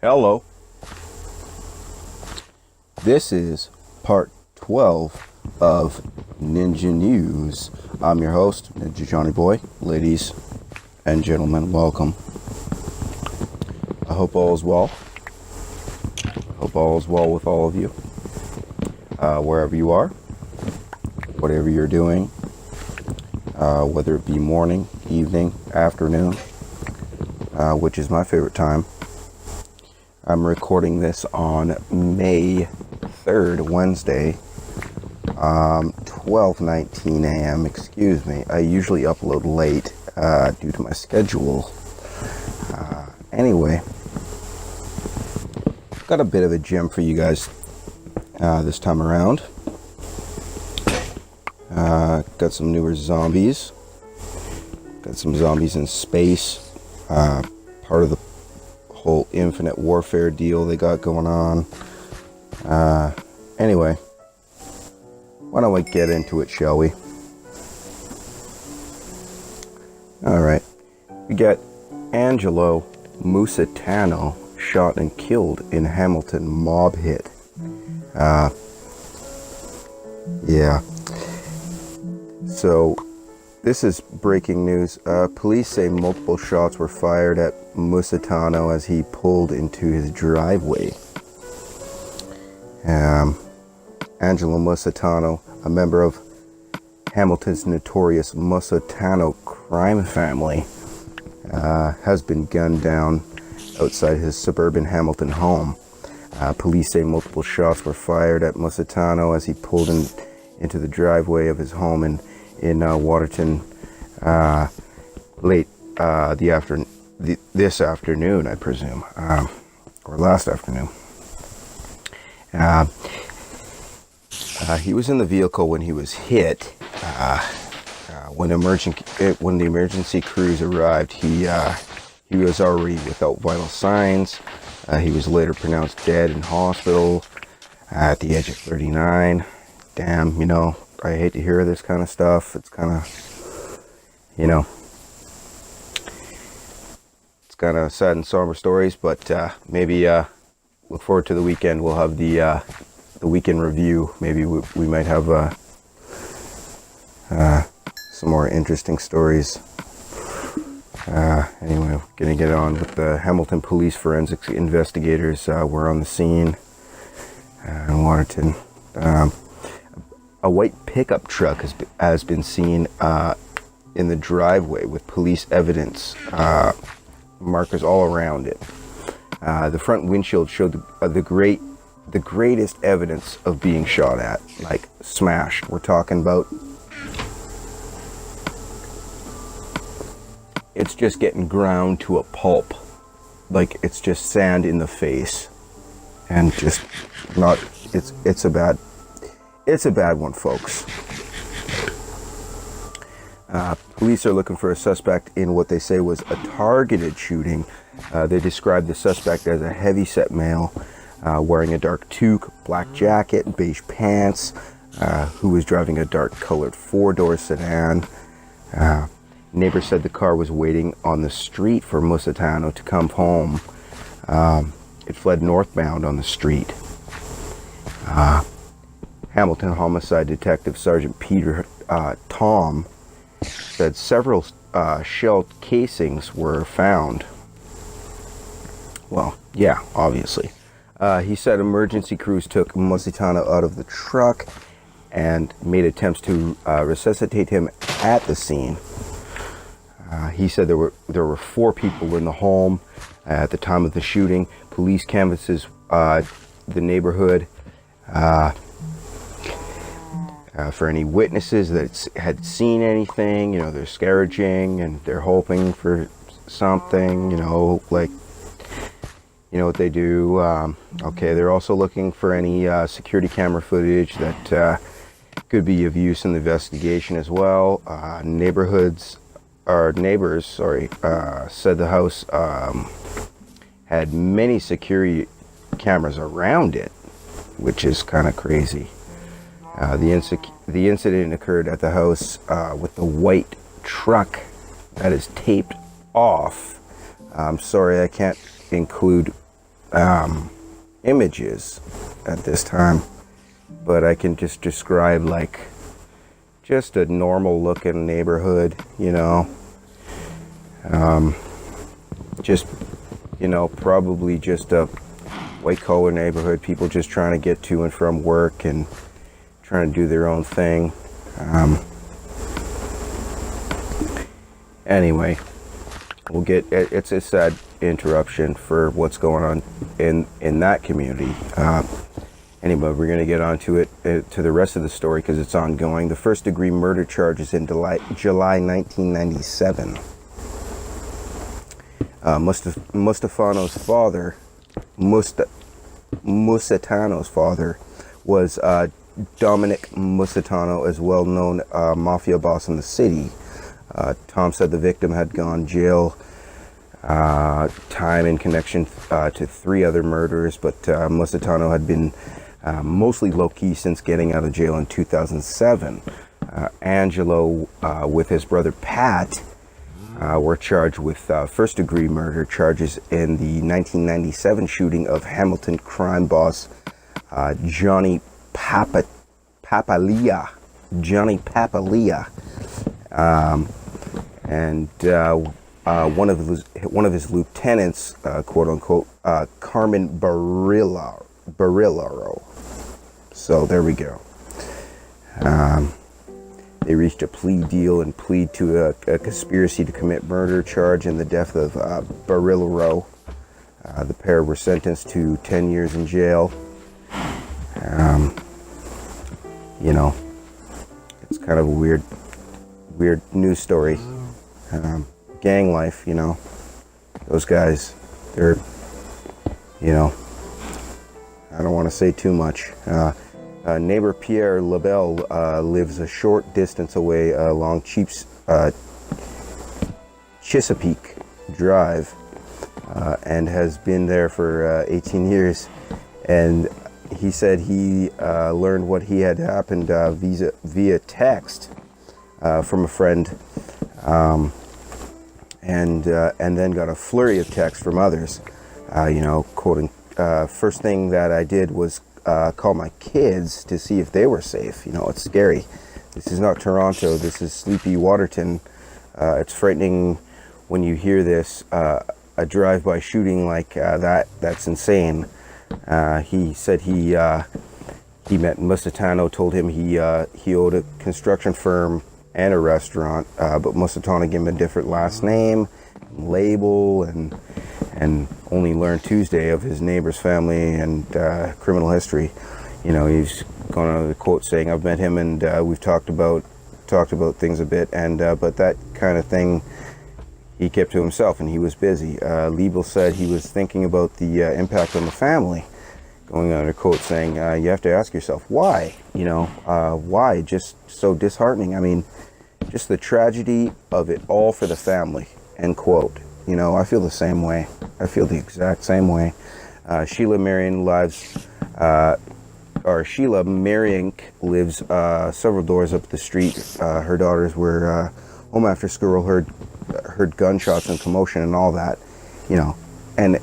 Hello. This is part 12 of Ninja News. I'm your host, Ninja Johnny Boy. Ladies and gentlemen, welcome. I hope all is well. I hope all is well with all of you. Wherever you are, whatever you're doing, whether it be morning, evening, afternoon, which is my favorite time. I'm recording this on May 3rd, Wednesday, 12:19 a.m. Excuse me. I usually upload late due to my schedule. Anyway, got a bit of a gem for you guys this time around. Got some newer zombies. Got some zombies in space. Part of the whole infinite warfare deal they got going on. Anyway, why don't we get into it, shall we? Alright. We got Angelo Musitano shot and killed in Hamilton mob hit. Yeah. So, this is breaking news. Police say multiple shots were fired at Musitano as he pulled into his driveway. Angelo Musitano, a member of Hamilton's notorious Musitano crime family, has been gunned down outside his suburban Hamilton home. Police say multiple shots were fired at Musitano as he pulled into the driveway of his home in Waterton late this afternoon, I presume, or last afternoon. He was in the vehicle when he was hit. When the emergency crews arrived, he was already without vital signs. He was later pronounced dead in hospital at the age of 39. Damn, I hate to hear this kind of stuff. It's kind of, it's kind of sad and somber stories, but maybe look forward to the weekend. We'll have the weekend review. Maybe we might have some more interesting stories. Anyway, gonna get on with the Hamilton police forensics investigators. Were on the scene in Waterton. A white pickup truck has been seen in the driveway with police evidence markers all around it. The front windshield showed the greatest evidence of being shot at, like smashed. We're talking about it's just getting ground to a pulp, like it's just sand in the face, and just not. It's a bad one, folks. Police are looking for a suspect in what they say was a targeted shooting. They described the suspect as a heavy-set male, wearing a dark toque, black jacket, and beige pants, who was driving a dark-colored four-door sedan. Neighbors said the car was waiting on the street for Musitano to come home. It fled northbound on the street. Hamilton Homicide Detective Sergeant Peter Tom said several shell casings were found. Well, yeah, obviously. He said emergency crews took Musitano out of the truck and made attempts to resuscitate him at the scene. He said there were 4 people in the home at the time of the shooting. Police canvasses the neighborhood for any witnesses that had seen anything. They're scavenging and they're hoping for something, like, what they do. Okay, they're also looking for any security camera footage that could be of use in the investigation as well. Neighbors said the house had many security cameras around it, which is kind of crazy. The incident occurred at the house with the white truck that is taped off. I'm sorry, I can't include images at this time, but I can just describe like just a normal looking neighborhood, just, probably just a white collar neighborhood, people just trying to get to and from work and trying to do their own thing. Anyway, it's a sad interruption for what's going on in that community. Anyway, we're going to get on to to the rest of the story because it's ongoing. The first degree murder charges in July 1997. Musitano's father was Dominic Musitano, as well-known mafia boss in the city. Tom said the victim had gone jail time in connection to 3 other murders, but Musitano had been mostly low-key since getting out of jail in 2007. Angelo, with his brother Pat, were charged with first-degree murder charges in the 1997 shooting of Hamilton crime boss Johnny Papalia. And one of his lieutenants, quote unquote, Carmen Barillaro. So there we go. They reached a plea deal and plead to a conspiracy to commit murder charge in the death of Barillaro. The pair were sentenced to 10 years in jail. It's kind of a weird news story. Gang life, those guys, they're, I don't want to say too much. Neighbor Pierre Labelle lives a short distance away along Chesapeake Drive and has been there for 18 years. And he said he learned what he had happened via text from a friend, and then got a flurry of texts from others, quoting, first thing that I did was call my kids to see if they were safe. It's scary. This is not Toronto. This is sleepy Waterton. It's frightening when you hear this, a drive-by shooting like that. That's insane. He said he met Musitano, told him he owed a construction firm and a restaurant, but Musitano gave him a different last name, label, and only learned Tuesday of his neighbor's family and criminal history. He's going on the quote saying, "I've met him and we've talked about things a bit, and but that kind of thing he kept to himself, and he was busy." Liebel said he was thinking about the impact on the family, going on a quote saying, "You have to ask yourself why. Why? Just so disheartening. I mean, just the tragedy of it all for the family." End quote. I feel the same way. I feel the exact same way. Sheila Mariank lives several doors up the street. Her daughters were home after school, heard gunshots and commotion and all that, and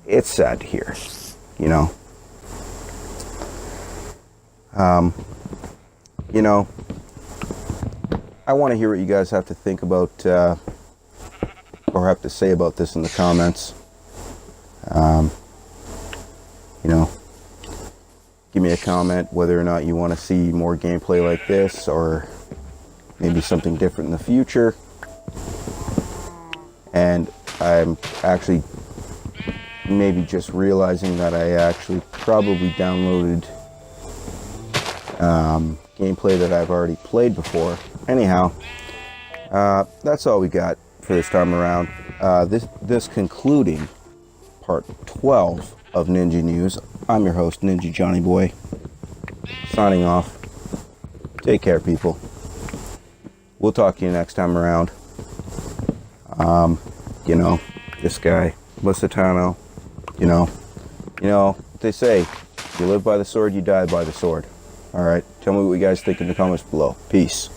it's sad to hear, I want to hear what you guys have to think about or have to say about this in the comments. Give me a comment whether or not you want to see more gameplay like this or maybe something different in the future. And I'm actually maybe just realizing that I actually probably downloaded gameplay that I've already played before. Anyhow, that's all we got for this time around. This concluding part 12 of Ninja News. I'm your host, Ninja Johnny Boy, signing off. Take care, people. We'll talk to you next time around. This guy, Musitano, they say, you live by the sword, you die by the sword. All right, tell me what you guys think in the comments below. Peace.